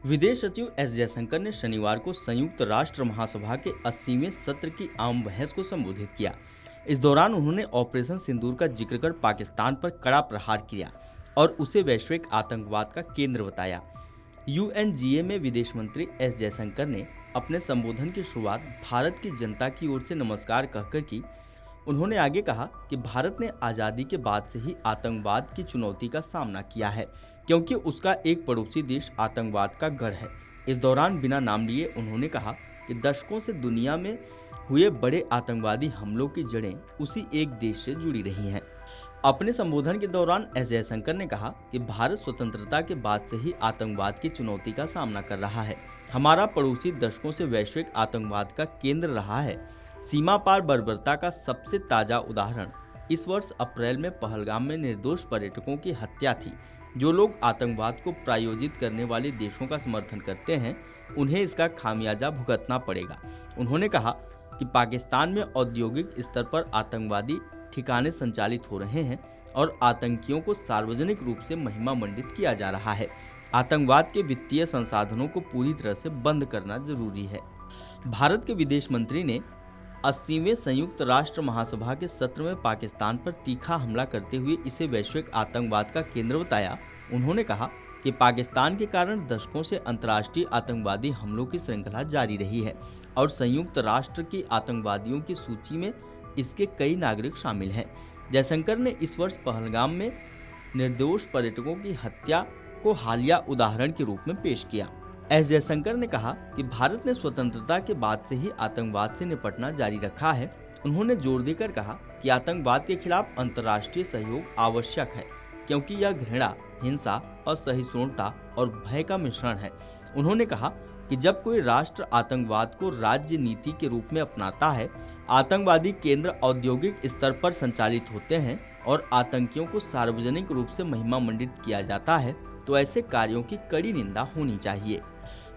विदेश सचिव एस जयशंकर ने शनिवार को संयुक्त राष्ट्र महासभा के 80वें सत्र की आम बहस को संबोधित किया। इस दौरान उन्होंने ऑपरेशन सिंदूर का जिक्र कर पाकिस्तान पर कड़ा प्रहार किया और उसे वैश्विक आतंकवाद का केंद्र बताया। यूएनजीए में विदेश मंत्री एस जयशंकर ने अपने संबोधन की शुरुआत भारत की जनता की ओर से नमस्कार कहकर की। उन्होंने आगे कहा कि भारत ने आज़ादी के बाद से ही आतंकवाद की चुनौती का सामना किया है, क्योंकि उसका एक पड़ोसी देश आतंकवाद का गढ़ है। इस दौरान बिना नाम लिए उन्होंने कहा कि दशकों से दुनिया में हुए बड़े आतंकवादी हमलों की जड़ें उसी एक देश से जुड़ी रही हैं। अपने संबोधन के दौरान एस जयशंकर ने कहा कि भारत स्वतंत्रता के बाद से ही आतंकवाद की चुनौती का सामना कर रहा है। हमारा पड़ोसी दशकों से वैश्विक आतंकवाद का केंद्र रहा है। सीमा पार बर्बरता का सबसे ताज़ा उदाहरण इस वर्ष अप्रैल में पहलगाम में निर्दोष पर्यटकों की हत्या थी। जो लोग आतंकवाद को प्रायोजित करने वाले देशों का समर्थन करते हैं, उन्हें इसका खामियाजा भुगतना पड़ेगा। उन्होंने कहा कि पाकिस्तान में औद्योगिक स्तर पर आतंकवादी ठिकाने संचालित हो रहे हैं और आतंकियों को सार्वजनिक रूप से महिमा मंडित किया जा रहा है। आतंकवाद के वित्तीय संसाधनों को पूरी तरह से बंद करना जरूरी है। भारत के विदेश मंत्री ने 80वें संयुक्त राष्ट्र महासभा के सत्र में पाकिस्तान पर तीखा हमला करते हुए इसे वैश्विक आतंकवाद का केंद्र बताया। उन्होंने कहा कि पाकिस्तान के कारण दशकों से अंतर्राष्ट्रीय आतंकवादी हमलों की श्रृंखला जारी रही है और संयुक्त राष्ट्र की आतंकवादियों की सूची में इसके कई नागरिक शामिल हैं। जयशंकर ने इस वर्ष पहलगाम में निर्दोष पर्यटकों की हत्या को हालिया उदाहरण के रूप में पेश किया। एस जयशंकर ने कहा कि भारत ने स्वतंत्रता के बाद से ही आतंकवाद से निपटना जारी रखा है। उन्होंने जोर देकर कहा कि आतंकवाद के खिलाफ अंतर्राष्ट्रीय सहयोग आवश्यक है, क्योंकि यह घृणा, हिंसा, असहिष्णुता और भय का मिश्रण है। उन्होंने कहा कि जब कोई राष्ट्र आतंकवाद को राज्य नीति के रूप में अपनाता है, आतंकवादी केंद्र औद्योगिक स्तर पर संचालित होते हैं और आतंकियों को सार्वजनिक रूप से महिमा मंडित किया जाता है, तो ऐसे कार्यों की कड़ी निंदा होनी चाहिए।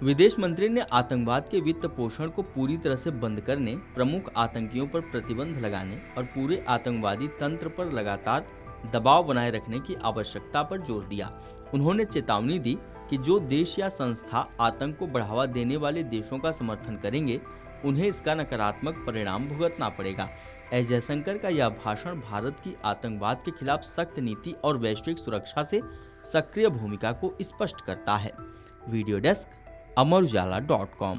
विदेश मंत्री ने आतंकवाद के वित्त पोषण को पूरी तरह से बंद करने, प्रमुख आतंकियों पर प्रतिबंध लगाने और पूरे आतंकवादी तंत्र पर लगातार दबाव बनाए रखने की आवश्यकता पर जोर दिया। उन्होंने चेतावनी दी कि जो देश या संस्था आतंक को बढ़ावा देने वाले देशों का समर्थन करेंगे, उन्हें इसका नकारात्मक परिणाम भुगतना पड़ेगा। एस जयशंकर का यह भाषण भारत की आतंकवाद के खिलाफ सख्त नीति और वैश्विक सुरक्षा से सक्रिय भूमिका को स्पष्ट करता है। Video desk amarujala.com।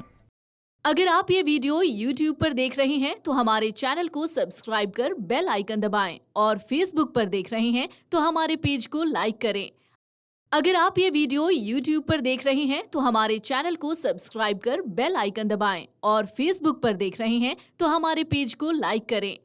अगर आप ये वीडियो YouTube पर देख रहे हैं तो हमारे चैनल को सब्सक्राइब कर बेल आइकन दबाएं और Facebook पर देख रहे हैं तो हमारे पेज को लाइक करें। अगर आप ये वीडियो YouTube पर देख रहे हैं तो हमारे चैनल को सब्सक्राइब कर बेल आइकन दबाएं और Facebook पर देख रहे हैं तो हमारे पेज को लाइक करें।